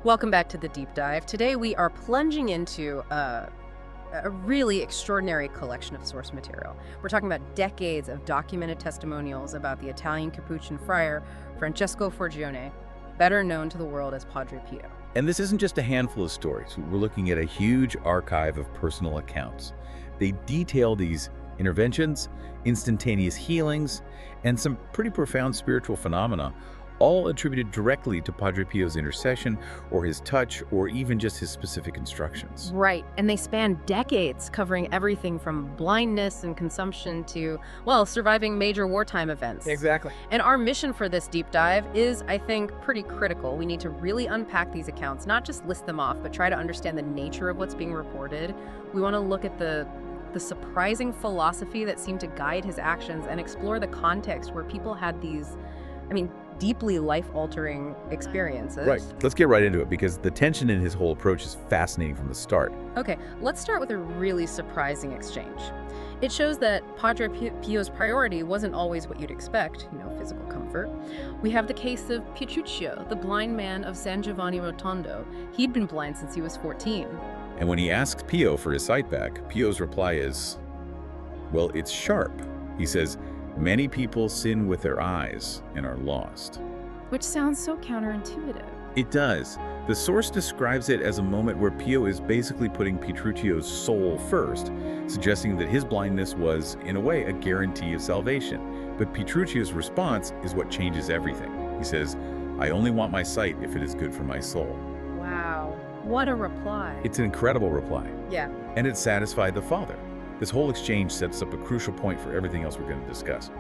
Welcome back to the deep dive. Today we are plunging into a really extraordinary collection of source material. We're talking about decades of documented testimonials about the Italian Capuchin friar Francesco Forgione, better known to the world as Padre Pio. And this isn't just a handful of stories. We're looking at a huge archive of personal accounts. They detail these interventions, instantaneous healings, and some pretty profound spiritual phenomena, all attributed directly to Padre Pio's intercession or his touch or even just his specific instructions. Right, and they span decades, covering everything from blindness and consumption to, well, surviving major wartime events. Exactly. And our mission for this deep dive is, I think, pretty critical. We need to really unpack these accounts, not just list them off, but try to understand the nature of what's being reported. We want to look at the surprising philosophy that seemed to guide his actions and explore the context where people had these, deeply life-altering experiences. Right. Let's get right into it because the tension in his whole approach is fascinating from the start. Okay, let's start with a really surprising exchange. It shows that Padre Pio's priority wasn't always what you'd expect, physical comfort. We have the case of Petruccio, the blind man of San Giovanni Rotondo. He'd been blind since he was 14. And when he asks Pio for his sight back, Pio's reply is, well, it's sharp. He says, many people sin with their eyes and are lost. Which sounds so counterintuitive. It does. The source describes it as a moment where Pio is basically putting Petruccio's soul first, suggesting that his blindness was, in a way, a guarantee of salvation. But Petruccio's response is what changes everything. He says, I only want my sight if it is good for my soul. Wow, what a reply. It's an incredible reply. Yeah. And it satisfied the father. This whole exchange sets up a crucial point for everything else we're going to discuss.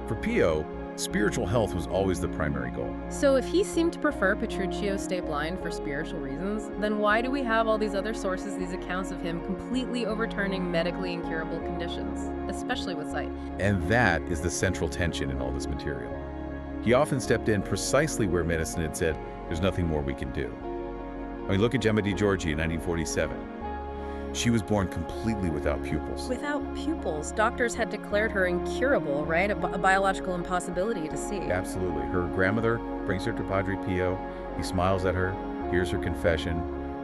For Pio, spiritual health was always the primary goal. So if he seemed to prefer Petruccio stay blind for spiritual reasons, then why do we have all these other sources, these accounts of him completely overturning medically incurable conditions, especially with sight? And that is the central tension in all this material. He often stepped in precisely where medicine had said, there's nothing more we can do. Look at Gemma Di Giorgi in 1947. She was born completely without pupils. Without pupils, doctors had declared her incurable, right? A biological impossibility to see. Absolutely. Her grandmother brings her to Padre Pio. He smiles at her, hears her confession,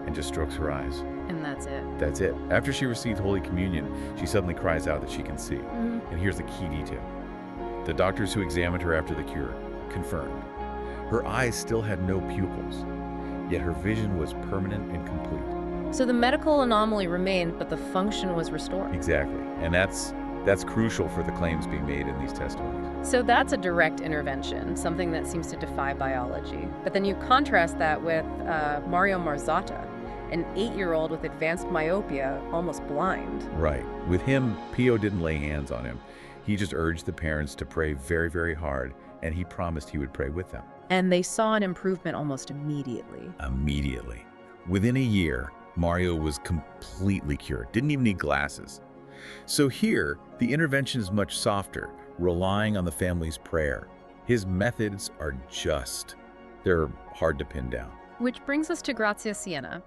and just strokes her eyes. And that's it. That's it. After she received Holy Communion, she suddenly cries out that she can see. And here's the key detail. The doctors who examined her after the cure confirmed. Her eyes still had no pupils, yet her vision was permanent and complete. So the medical anomaly remained, but the function was restored. Exactly. And that's crucial for the claims being made in these testimonies. So that's a direct intervention, something that seems to defy biology. But then you contrast that with Mario Marzotta, an 8-year-old with advanced myopia, almost blind. Right. With him, Pio didn't lay hands on him. He just urged the parents to pray very, very hard, and he promised he would pray with them. And they saw an improvement almost immediately. Immediately. Within a year, Mario was completely cured, didn't even need glasses. So here, the intervention is much softer, relying on the family's prayer. His methods are they're hard to pin down. Which brings us to Grazia Siena,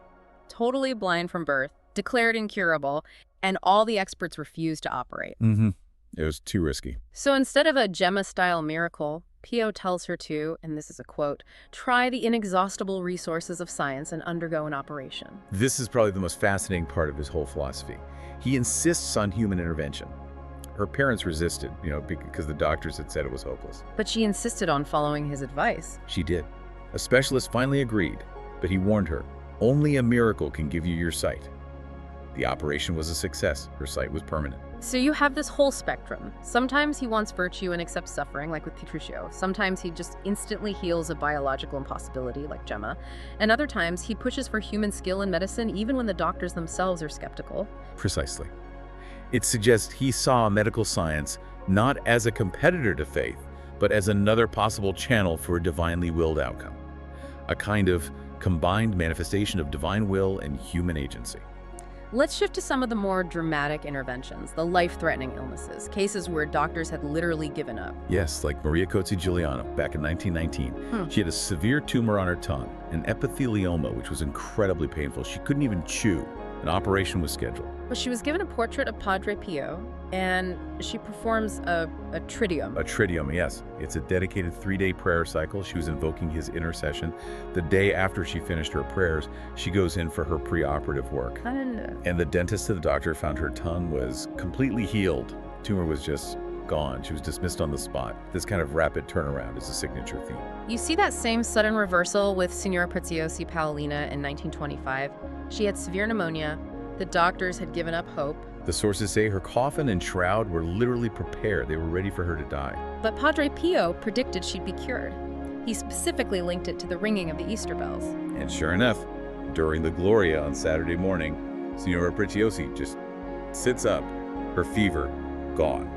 totally blind from birth, declared incurable, and all the experts refused to operate. It was too risky. So instead of a Gemma-style miracle, Pio tells her to, and this is a quote, try the inexhaustible resources of science and undergo an operation. This is probably the most fascinating part of his whole philosophy. He insists on human intervention. Her parents resisted, because the doctors had said it was hopeless. But she insisted on following his advice. She did. A specialist finally agreed, but he warned her, only a miracle can give you your sight. The operation was a success. Her sight was permanent. So you have this whole spectrum. Sometimes he wants virtue and accepts suffering, like with Petruccio. Sometimes he just instantly heals a biological impossibility, like Gemma. And other times he pushes for human skill in medicine, even when the doctors themselves are skeptical. Precisely. It suggests he saw medical science not as a competitor to faith, but as another possible channel for a divinely willed outcome. A kind of combined manifestation of divine will and human agency. Let's shift to some of the more dramatic interventions, the life-threatening illnesses, cases where doctors had literally given up. Yes, like Maria Cozzi-Giuliano back in 1919. She had a severe tumor on her tongue, an epithelioma, which was incredibly painful. She couldn't even chew. An operation was scheduled. But she was given a portrait of Padre Pio, and she performs a triduum. A triduum, yes. It's a dedicated 3-day prayer cycle. She was invoking his intercession. The day after she finished her prayers, she goes in for her preoperative work. And the dentist to the doctor found her tongue was completely healed. Tumor was just gone. She was dismissed on the spot. This kind of rapid turnaround is a signature theme. You see that same sudden reversal with Signora Preziosi Paolina in 1925. She had severe pneumonia. The doctors had given up hope. The sources say her coffin and shroud were literally prepared. They were ready for her to die. But Padre Pio predicted she'd be cured. He specifically linked it to the ringing of the Easter bells. And sure enough, during the Gloria on Saturday morning, Signora Preziosi just sits up, her fever gone.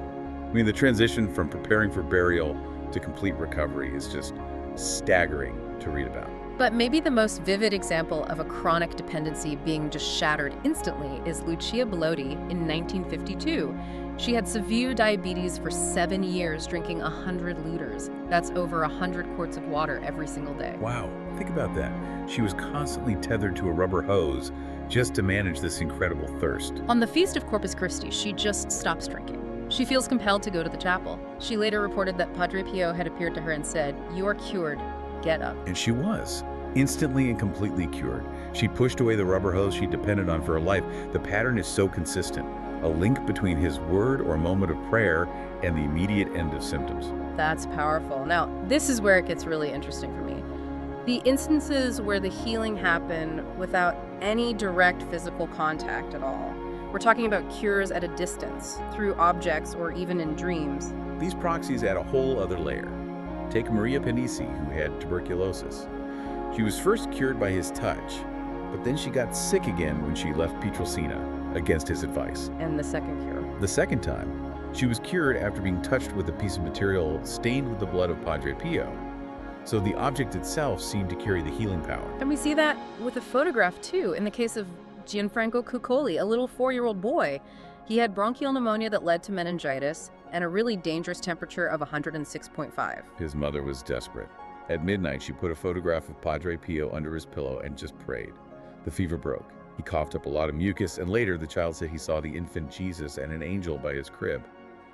I mean, the transition from preparing for burial to complete recovery is just staggering to read about. But maybe the most vivid example of a chronic dependency being just shattered instantly is Lucia Bellotti in 1952. She had severe diabetes for 7 years, drinking 100 liters. That's over 100 quarts of water every single day. Wow, think about that. She was constantly tethered to a rubber hose just to manage this incredible thirst. On the Feast of Corpus Christi, she just stops drinking. She feels compelled to go to the chapel. She later reported that Padre Pio had appeared to her and said, "You are cured. Get up." And she was. Instantly and completely cured. She pushed away the rubber hose she depended on for her life. The pattern is so consistent. A link between his word or moment of prayer and the immediate end of symptoms. That's powerful. Now, this is where it gets really interesting for me. The instances where the healing happened without any direct physical contact at all. We're talking about cures at a distance, through objects or even in dreams. These proxies add a whole other layer. Take Maria Panisi, who had tuberculosis. She was first cured by his touch, but then she got sick again when she left Pietrelcina, against his advice. And the second cure. The second time, she was cured after being touched with a piece of material stained with the blood of Padre Pio. So the object itself seemed to carry the healing power. And we see that with a photograph too, in the case of Gianfranco Cuccoli, a little 4-year-old boy. He had bronchial pneumonia that led to meningitis and a really dangerous temperature of 106.5. His mother was desperate. At midnight, she put a photograph of Padre Pio under his pillow and just prayed. The fever broke. He coughed up a lot of mucus, and later the child said he saw the infant Jesus and an angel by his crib.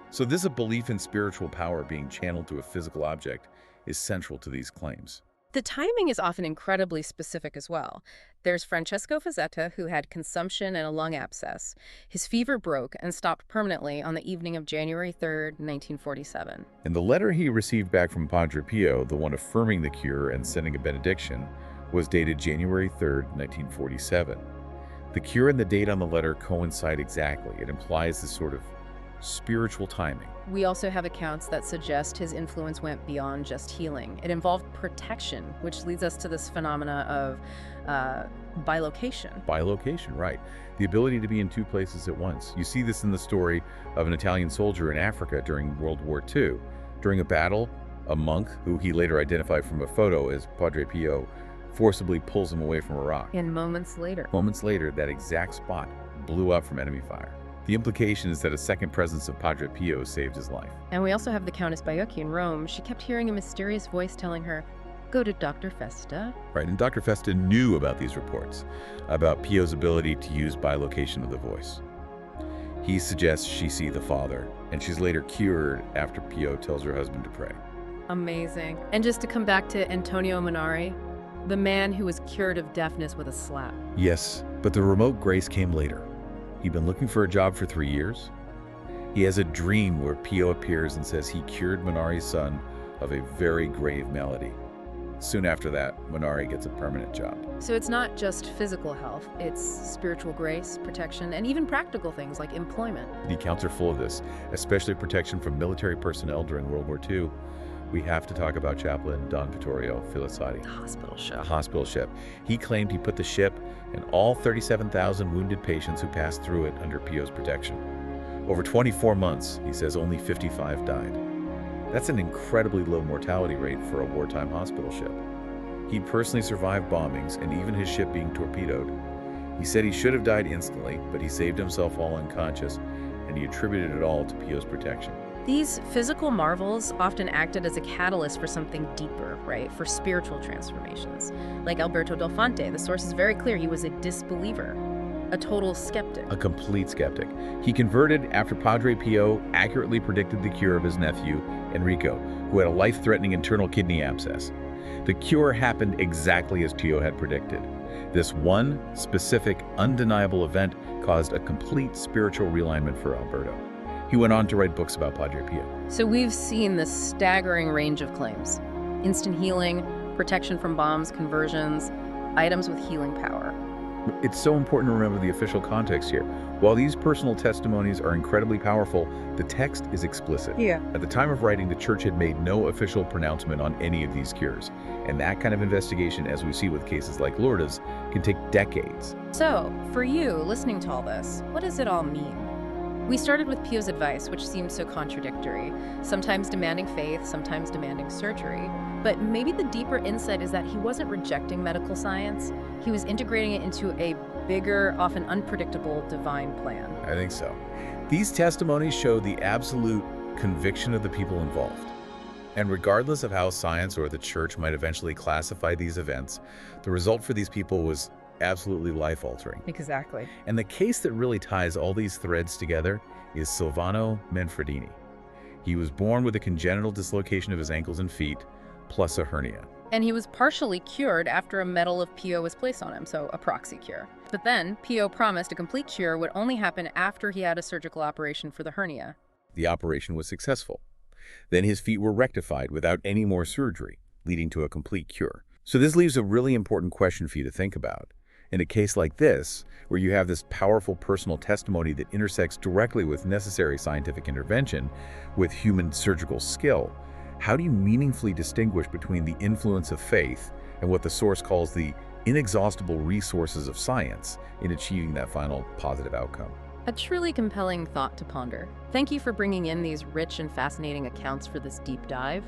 So this a belief in spiritual power being channeled to a physical object is central to these claims. The timing is often incredibly specific as well. There's Francesco Fazzetta, who had consumption and a lung abscess. His fever broke and stopped permanently on the evening of January 3rd, 1947. In the letter he received back from Padre Pio, the one affirming the cure and sending a benediction, was dated January 3rd, 1947. The cure and the date on the letter coincide exactly. It implies this sort of spiritual timing. We also have accounts that suggest his influence went beyond just healing. It involved protection, which leads us to this phenomena of bilocation. Bilocation, right. The ability to be in two places at once. You see this in the story of an Italian soldier in Africa during World War II. During a battle, a monk, who he later identified from a photo as Padre Pio, forcibly pulls him away from a rock. And moments later, that exact spot blew up from enemy fire. The implication is that a second presence of Padre Pio saved his life. And we also have the Countess Baiocchi in Rome. She kept hearing a mysterious voice telling her, "Go to Dr. Festa." Right, and Dr. Festa knew about these reports, about Pio's ability to use bilocation of the voice. He suggests she see the Father, and she's later cured after Pio tells her husband to pray. Amazing. And just to come back to Antonio Munari, the man who was cured of deafness with a slap. Yes, but the remote grace came later. He'd been looking for a job for 3 years. He has a dream where Pio appears and says he cured Munari's son of a very grave malady. Soon after that, Munari gets a permanent job. So it's not just physical health, it's spiritual grace, protection, and even practical things like employment. The accounts are full of this, especially protection from military personnel during World War II. We have to talk about Chaplain Don Vittorio Filosotti. The hospital A ship. hospital ship. He claimed he put the ship and all 37,000 wounded patients who passed through it under Pio's protection. Over 24 months, he says only 55 died. That's an incredibly low mortality rate for a wartime hospital ship. He'd personally survived bombings and even his ship being torpedoed. He said he should have died instantly, but he saved himself while unconscious, and he attributed it all to Pio's protection. These physical marvels often acted as a catalyst for something deeper, right? For spiritual transformations. Like Alberto Del Fonte, the source is very clear, he was a disbeliever. A total skeptic. A complete skeptic. He converted after Padre Pio accurately predicted the cure of his nephew, Enrico, who had a life-threatening internal kidney abscess. The cure happened exactly as Pio had predicted. This one specific, undeniable event caused a complete spiritual realignment for Alberto. He went on to write books about Padre Pio. So we've seen this staggering range of claims. Instant healing, protection from bombs, conversions, items with healing power. It's so important to remember the official context here. While these personal testimonies are incredibly powerful, the text is explicit. Yeah. At the time of writing, the church had made no official pronouncement on any of these cures. And that kind of investigation, as we see with cases like Lourdes, can take decades. So, for you, listening to all this, what does it all mean? We started with Pio's advice, which seemed so contradictory, sometimes demanding faith, sometimes demanding surgery. But maybe the deeper insight is that he wasn't rejecting medical science. He was integrating it into a bigger, often unpredictable divine plan. I think so. These testimonies show the absolute conviction of the people involved. And regardless of how science or the church might eventually classify these events, the result for these people was absolutely life-altering. Exactly. And the case that really ties all these threads together is Silvano Manfredini. He was born with a congenital dislocation of his ankles and feet, plus a hernia. And he was partially cured after a medal of Pio was placed on him, so a proxy cure. But then, Pio promised a complete cure would only happen after he had a surgical operation for the hernia. The operation was successful. Then his feet were rectified without any more surgery, leading to a complete cure. So this leaves a really important question for you to think about. In a case like this, where you have this powerful personal testimony that intersects directly with necessary scientific intervention with human surgical skill, how do you meaningfully distinguish between the influence of faith and what the source calls the inexhaustible resources of science in achieving that final positive outcome? A truly compelling thought to ponder. Thank you for bringing in these rich and fascinating accounts for this deep dive.